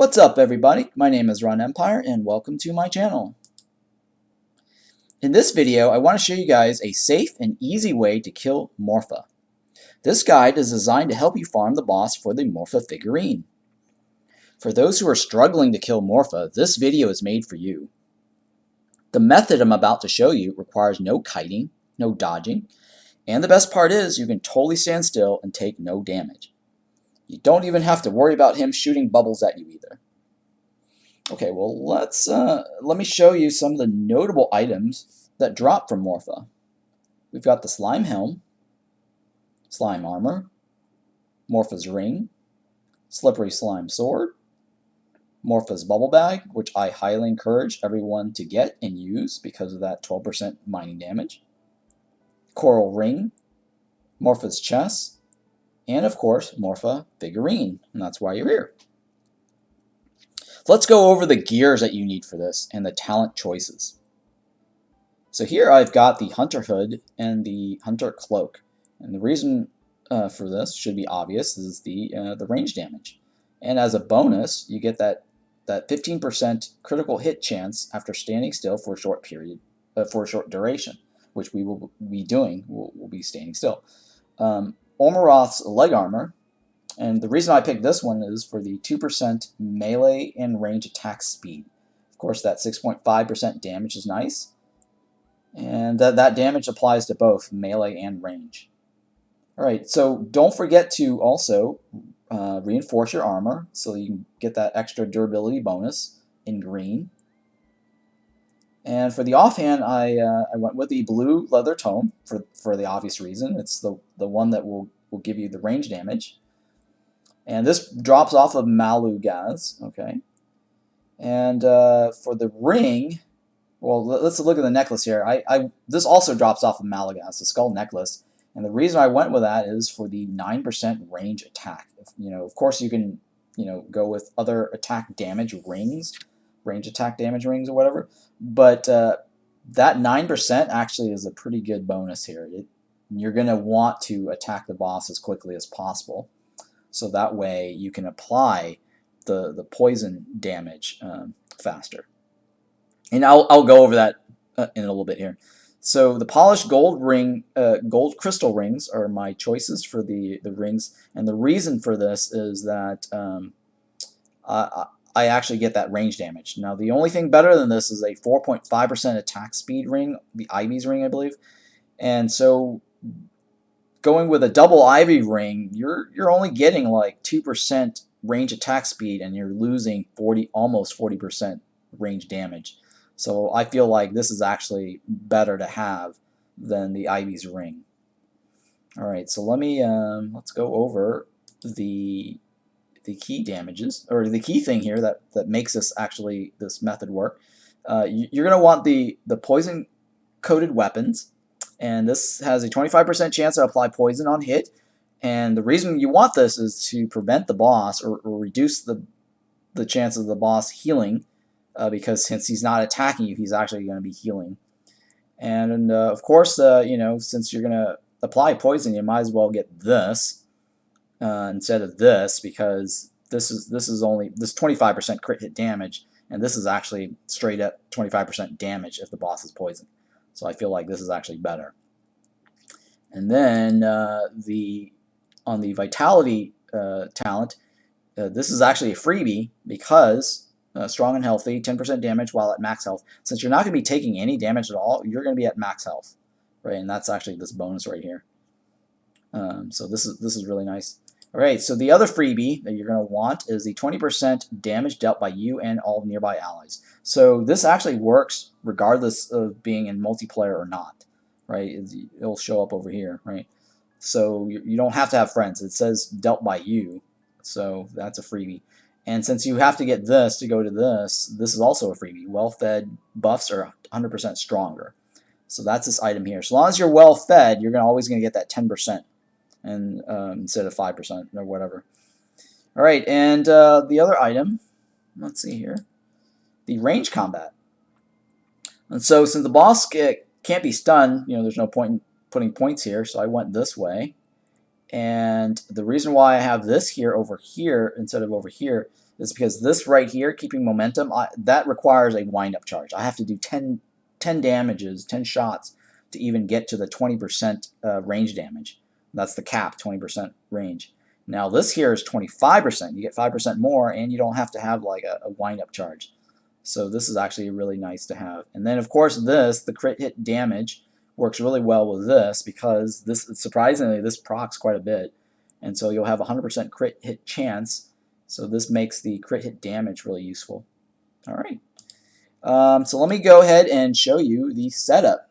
What's up, everybody? My name is Ron Empire and welcome to my channel. In this video I want to show you guys a safe and easy way to kill Morpha. This guide is designed to help you farm the boss for the Morpha figurine. For those who are struggling to kill Morpha, this video is made for you. The method I'm about to show you requires no kiting, no dodging, and the best part is you can totally stand still and take no damage. You don't even have to worry about him shooting bubbles at you either. Okay, well let me show you some of the notable items that drop from Morpha. We've got the slime helm, slime armor, Morpha's ring, slippery slime sword, Morpha's bubble bag, which I highly encourage everyone to get and use because of that 12% mining damage, coral ring, Morpha's chest, and of course Morpha figurine, and that's why you're here. Let's go over the gears that you need for this and the talent choices. So here I've got the hunter hood and the hunter cloak, and the reason for this should be obvious is the range damage. And as a bonus, you get that 15% critical hit chance after standing still for a short period, for a short duration, which we will be doing. We'll be standing still. Olmaroth's leg armor. And the reason I picked this one is for the 2% melee and range attack speed. Of course, that 6.5% damage is nice. And that damage applies to both melee and range. Alright, so don't forget to also reinforce your armor so you can get that extra durability bonus in green. And for the offhand, I went with the blue leather tome for the obvious reason. It's the one that will give you the range damage. And this drops off of Malugaz, okay? And for the ring, well, let's look at the necklace here. This also drops off of Malugaz, the skull necklace. And the reason I went with that is for the 9% range attack. Of course, you can, go with other attack damage rings, range attack damage rings or whatever. But that 9% actually is a pretty good bonus here. You're going to want to attack the boss as quickly as possible. So that way you can apply the poison damage faster. And I'll go over that in a little bit here. So the polished gold crystal rings are my choices for the rings, and the reason for this is that I actually get that range damage. Now the only thing better than this is a 4.5% attack speed ring, the Ivy's ring I believe, and so going with a double Ivy ring, you're only getting like 2% range attack speed, and you're losing almost 40% range damage. So I feel like this is actually better to have than the Ivy's ring. All right, so let's go over the key damages, or the key thing here that makes this method work. You're gonna want the poison coated weapons. And this has a 25% chance to apply poison on hit. And the reason you want this is to prevent the boss or reduce the chances of the boss healing, because since he's not attacking you, he's actually going to be healing. And of course, since you're going to apply poison, you might as well get this instead of this, because this is only 25% crit hit damage, and this is actually straight up 25% damage if the boss is poisoned. So I feel like this is actually better. And then on the vitality talent, this is actually a freebie because strong and healthy, 10% damage while at max health. Since you're not going to be taking any damage at all, you're going to be at max health, right? And that's actually this bonus right here. So this is really nice. All right, so the other freebie that you're going to want is the 20% damage dealt by you and all nearby allies. So this actually works regardless of being in multiplayer or not, right? It'll show up over here, right? So you don't have to have friends. It says dealt by you, so that's a freebie. And since you have to get this to go to this is also a freebie. Well-fed buffs are 100% stronger. So that's this item here. So long as you're well-fed, you're always going to get that 10%. And instead of 5% or whatever. All right, and the other item, let's see here, the range combat. And so since the boss can't be stunned, there's no point in putting points here, so I went this way. And the reason why I have this here over here instead of over here is because this right here, keeping momentum, that requires a wind-up charge. I have to do 10 damages, 10 shots to even get to the 20% range damage. That's the cap, 20% range. Now this here is 25%. You get 5% more, and you don't have to have like a wind-up charge. So this is actually really nice to have. And then of course this, the crit hit damage, works really well with this because this, surprisingly, this procs quite a bit, and so you'll have 100% crit hit chance. So this makes the crit hit damage really useful. All right. So let me go ahead and show you the setup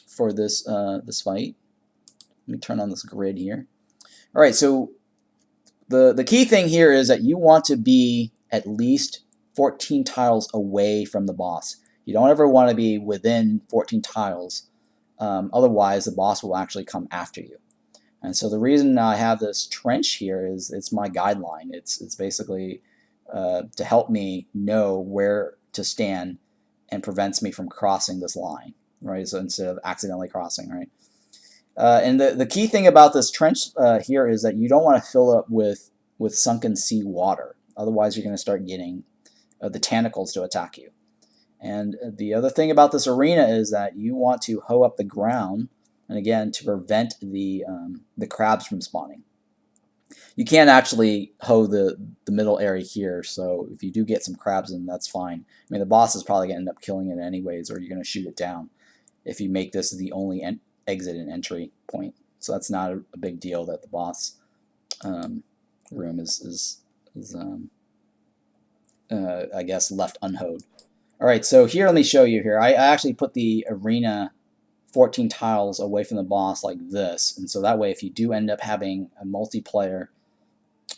for this this fight. Let me turn on this grid here. All right. So the key thing here is that you want to be at least 14 tiles away from the boss. You don't ever want to be within 14 tiles. Otherwise, the boss will actually come after you. And so the reason I have this trench here is it's my guideline. It's basically to help me know where to stand and prevents me from crossing this line, right? So instead of accidentally crossing, right? And the key thing about this trench here is that you don't want to fill it up with sunken sea water. Otherwise, you're going to start getting the tentacles to attack you. And the other thing about this arena is that you want to hoe up the ground, and again, to prevent the crabs from spawning. You can't actually hoe the middle area here, so if you do get some crabs in, that's fine. I mean, the boss is probably going to end up killing it anyways, or you're going to shoot it down if you make this the only exit and entry point. So that's not a big deal that the boss room is I guess, left unhoed. Alright, so here, let me show you here. I actually put the arena 14 tiles away from the boss like this, and so that way if you do end up having a multiplayer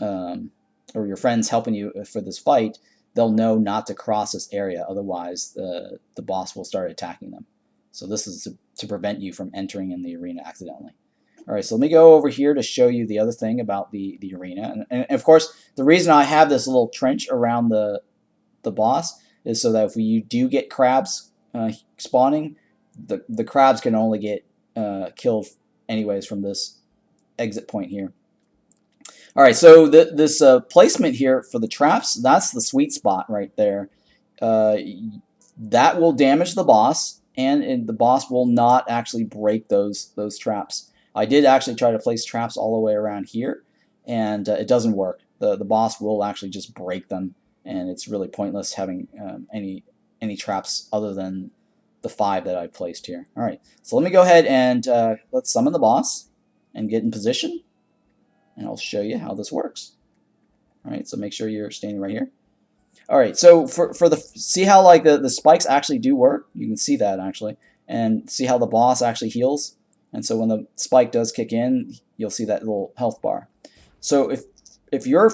or your friends helping you for this fight, they'll know not to cross this area, otherwise the boss will start attacking them. So this is to prevent you from entering in the arena accidentally. Alright, so let me go over here to show you the other thing about the arena. And of course, the reason I have this little trench around the boss is so that if you do get crabs spawning, the crabs can only get killed anyways from this exit point here. Alright, so this placement here for the traps, that's the sweet spot right there. That will damage the boss, and the boss will not actually break those traps. I did actually try to place traps all the way around here, and it doesn't work. The boss will actually just break them, and it's really pointless having any traps other than the 5 that I placed here. Alright, so let me go ahead and let's summon the boss and get in position, and I'll show you how this works. Alright, so make sure you're standing right here. Alright, so for the, see how like the spikes actually do work? You can see that actually, and see how the boss actually heals? And so when the spike does kick in, you'll see that little health bar. So if you're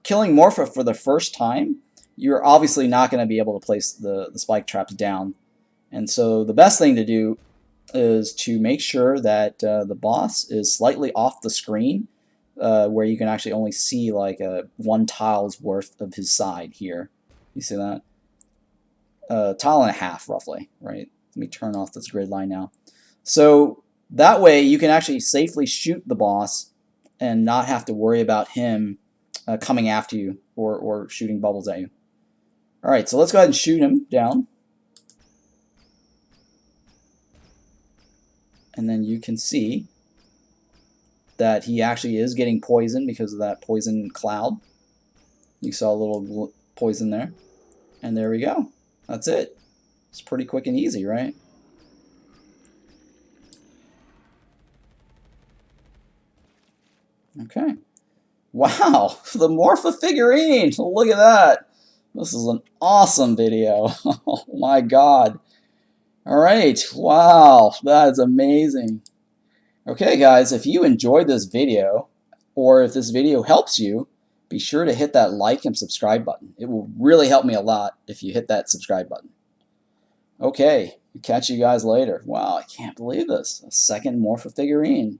killing Morpha for the first time, you're obviously not going to be able to place the spike traps down. And so the best thing to do is to make sure that the boss is slightly off the screen, where you can actually only see like 1 tile's worth of his side here. You see that? Tile and a half roughly, right? Let me turn off this grid line now. So that way you can actually safely shoot the boss and not have to worry about him coming after you or shooting bubbles at you. Alright, so let's go ahead and shoot him down. And then you can see that he actually is getting poisoned because of that poison cloud. You saw a little poison there. And there we go. That's it. It's pretty quick and easy, right? Okay. Wow, the Morpha figurine! Look at that! This is an awesome video. Oh my god. Alright, wow, that is amazing. Okay guys, if you enjoyed this video, or if this video helps you, be sure to hit that like and subscribe button. It will really help me a lot if you hit that subscribe button. Okay, catch you guys later. Wow, I can't believe this. A second Morpha figurine.